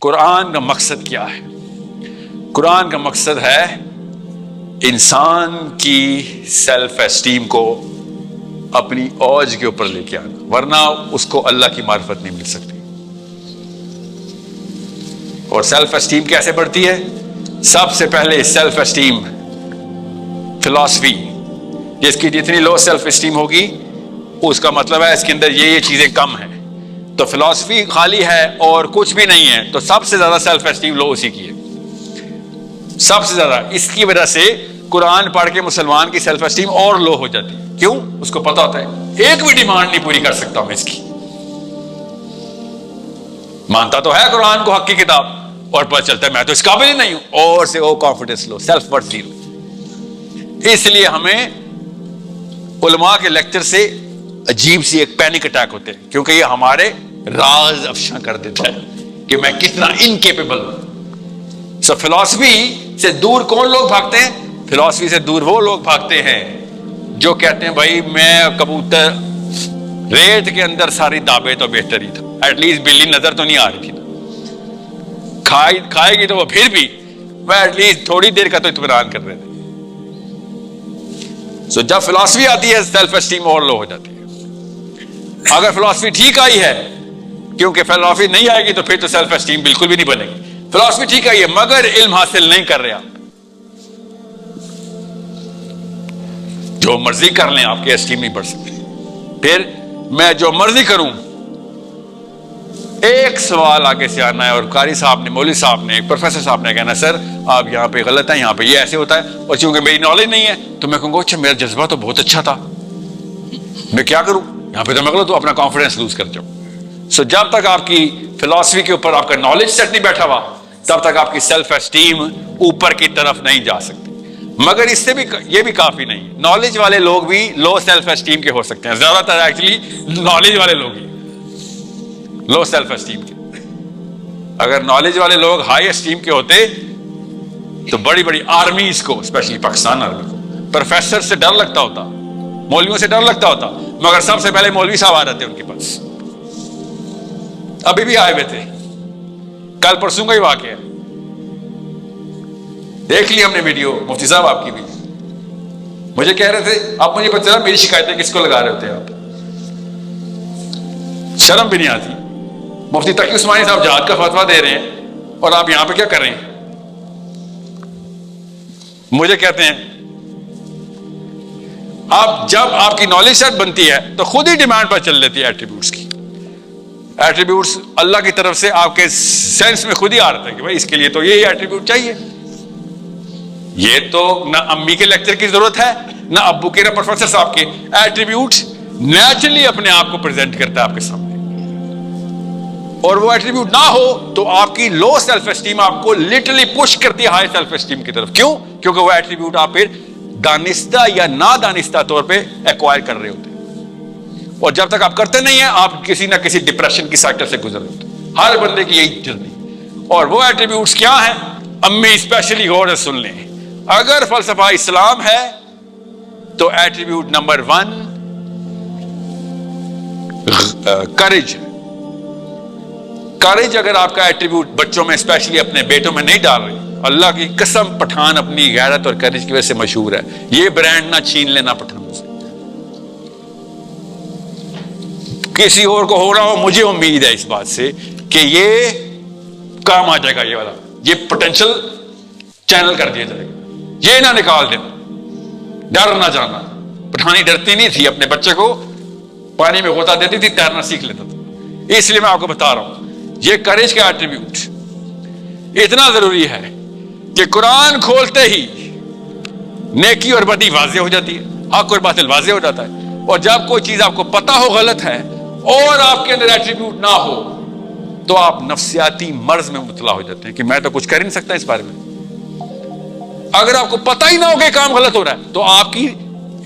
قرآن کا مقصد کیا ہے؟ قرآن کا مقصد ہے انسان کی سیلف اسٹیم کو اپنی اوج کے اوپر لے کے آنا، ورنہ اس کو اللہ کی معرفت نہیں مل سکتی۔ اور سیلف اسٹیم کیسے بڑھتی ہے؟ سب سے پہلے سیلف اسٹیم فلسفی، جس کی جتنی لو سیلف اسٹیم ہوگی اس کا مطلب ہے اس کے اندر یہ چیزیں کم ہیں۔ تو فلسفی خالی ہے اور کچھ بھی نہیں ہے تو سب سے زیادہ سیلف اسٹیم لو اسی کی ہے، سب سے زیادہ۔ اس کی وجہ سے قرآن پڑھ کے مسلمان کی سیلف اسٹیم اور لو ہو جاتی ہے۔ کیوں؟ اس کو پتا ہوتا ہے ایک بھی ڈیمانڈ نہیں پوری کر سکتا میں اس کی۔ مانتا تو ہے قرآن کو حق کی کتاب، اور پتہ چلتا ہے میں تو اس قابل ہی نہیں ہوں، اور سے او کانفیڈنس لو، سیلف ورتھ زیرو۔ اس لیے ہمیں علماء کے لیکچر سے عجیب سی ایک پینک اٹیک ہوتے ہیں، کیونکہ یہ ہمارے راز افشاں کر دیتا ہے کہ میں کتنا انکیپیبل ہوں۔ سو فلسفی سے دور کون لوگ بھاگتے ہیں؟ فلسفی سے دور وہ لوگ بھاگتے ہیں جو کہتے ہیں بھائی میں کبوتر ریت کے اندر ساری دابے تو بہتر ہی تھا، ایٹ لیسٹ بلی نظر تو نہیں آ رہی تھی نا، کھائے گی تو وہ پھر بھی وہ ایٹ لیسٹ تھوڑی دیر کا تو اطمینان کر رہے تھے۔ سو جب فلسفی آتی ہے سیلف اسٹیم اور لو ہو جاتی ہے۔ اگر فلسفی ٹھیک آئی ہے، کیونکہ فلسفی نہیں آئے گی تو پھر تو سیلف اسٹیم بالکل بھی نہیں بنے گی۔ فلسفی ٹھیک آئی ہے مگر علم حاصل نہیں کر رہے آپ، جو مرضی کر لیں آپ کی اسٹیم نہیں بڑھ سکتی۔ پھر میں جو مرضی کروں، ایک سوال آگے سے آنا ہے اور قاری صاحب نے، مولوی صاحب نے، پروفیسر صاحب نے کہنا سر آپ یہاں پہ غلط ہیں، یہاں پہ یہ ایسے ہوتا ہے، اور چونکہ میری نالج نہیں ہے تو میں کہوں گا اچھا میرا جذبہ تو بہت اچھا تھا، میں کیا کروں یہاں پہ تو میں غلط ہوں، اپنا کانفیڈنس لوز کر جاؤں۔ سو جب تک آپ کی فلسفی کے اوپر آپ کا نالج سیٹ نہیں بیٹھا ہوا تب تک آپ کی سیلف اسٹیم اوپر کی طرف نہیں جا سکتی۔ مگر اس سے بھی یہ بھی کافی نہیں، نالج والے لوگ بھی لو سیلف اسٹیم کے ہو سکتے ہیں، زیادہ تر ایکچولی نالج والے لوگ ہی لو سیلف اسٹیم کے۔ اگر نالج والے لوگ ہائی اسٹیم کے ہوتے تو بڑی بڑی آرمیز کو، اسپیشلی پاکستان آرمی کو، پروفیسر سے ڈر لگتا ہوتا، مولویوں سے ڈر لگتا ہوتا، مگر سب سے پہلے مولوی صاحب آ رہے تھے ان کے پاس، ابھی بھی آئے ہوئے تھے، کل پرسوں کا ہی واقعہ ہے، دیکھ لی ہم نے ویڈیو، مفتی صاحب آپ کی بھی، مجھے کہہ رہے تھے آپ مجھے پتہ چلا میری شکایتیں کس کو لگا رہے ہوتے ہیں آپ، شرم بھی نہیں آتی۔ مفتی تقی عثمانی صاحب جہاد کا فتویٰ دے رہے ہیں اور آپ یہاں پہ کیا کر رہے ہیں؟ مجھے کہتے ہیں آپ جب آپ کی نالج سیٹ بنتی ہے تو خود ہی ڈیمانڈ پر چل لیتی ہے ایٹریبیوٹس کی۔ ایٹریبیوٹس اللہ کی طرف سے آپ کے سینس میں خود ہی آ رہا ہے کہ بھائی اس کے لیے تو یہی ایٹریبیوٹ چاہیے۔ یہ تو نہ امی کے لیکچر کی ضرورت ہے، نہ ابو کے، نہ پروفیسر صاحب کے، ایٹریبیوٹ نیچرلی اپنے آپ کو پریزنٹ کرتا ہے آپ کے سامنے۔ اور وہ ایٹریبیوٹ نہ ہو تو آپ کی لو سیلف اسٹیم آپ کو لٹرلی پش کرتی ہے ہائی سیلف اسٹیم کی طرف۔ کیوں؟ کیونکہ وہ ایٹریبیوٹ آپ پھر دانستہ یا نادانستہ طور پہ ایکوائر کر رہے ہوتے ہیں، اور جب تک آپ کرتے نہیں ہیں آپ کسی نہ کسی ڈپریشن کی سائیکل سے گزر رہے ہوتے ہیں۔ ہر بندے کی یہی جرنی۔ اور وہ ایٹریبیوٹس کیا ہیں؟ امی اسپیشلی غور سے سن لیں، اگر فلسفہ اسلام ہے تو ایٹریبیوٹ نمبر 1 کریج۔ کریج اگر آپ کا ایٹریبیوٹ بچوں میں اسپیشلی اپنے بیٹوں میں نہیں ڈال رہے، اللہ کی قسم پٹھان اپنی غیرت اور کریج کی وجہ سے مشہور ہے، یہ برانڈ نہ چھین لینا پٹھانوں سے۔ کسی اور کو ہو رہا ہو، مجھے امید ہے اس بات سے کہ یہ کام آ جائے گا، یہ والا یہ پوٹینشل چینل کر دیا جائے گا، یہ نہ نکال دینا، ڈر نہ جانا۔ پٹھانی ڈرتی نہیں تھی، اپنے بچے کو پانی میں غوطہ دیتی تھی، تیرنا سیکھ لیتا تھا۔ اس لیے میں آپ کو بتا رہا ہوں یہ کریج کا ایٹریبیوٹ اتنا ضروری ہے کہ قرآن کھولتے ہی نیکی اور بدی واضح ہو جاتی ہے، حق اور باطل واضح ہو جاتا ہے۔ اور جب کوئی چیز آپ کو پتا ہو غلط ہے اور آپ کے اندر ایٹریبیوٹ نہ ہو تو آپ نفسیاتی مرض میں مبتلا ہو جاتے ہیں کہ میں تو کچھ کر ہی نہیں سکتا اس بارے میں۔ اگر آپ کو پتا ہی نہ ہو کہ کام غلط ہو رہا ہے تو آپ کی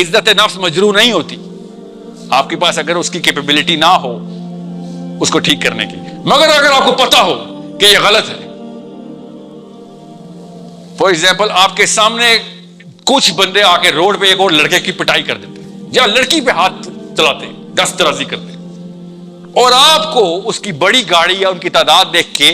عزت نفس مجروح نہیں ہوتی، آپ کے پاس اگر اس کی کیپیبلٹی نہ ہو اس کو ٹھیک کرنے کی۔ مگر اگر آپ کو پتا ہو کہ یہ غلط ہے، فار ایگزامپل آپ کے سامنے کچھ بندے آ کے روڈ پہ ایک اور لڑکے کی پٹائی کر دیتے یا لڑکی پہ ہاتھ چلاتے، دست درازی کرتے، اور آپ کو اس کی بڑی گاڑی یا ان کی تعداد دیکھ کے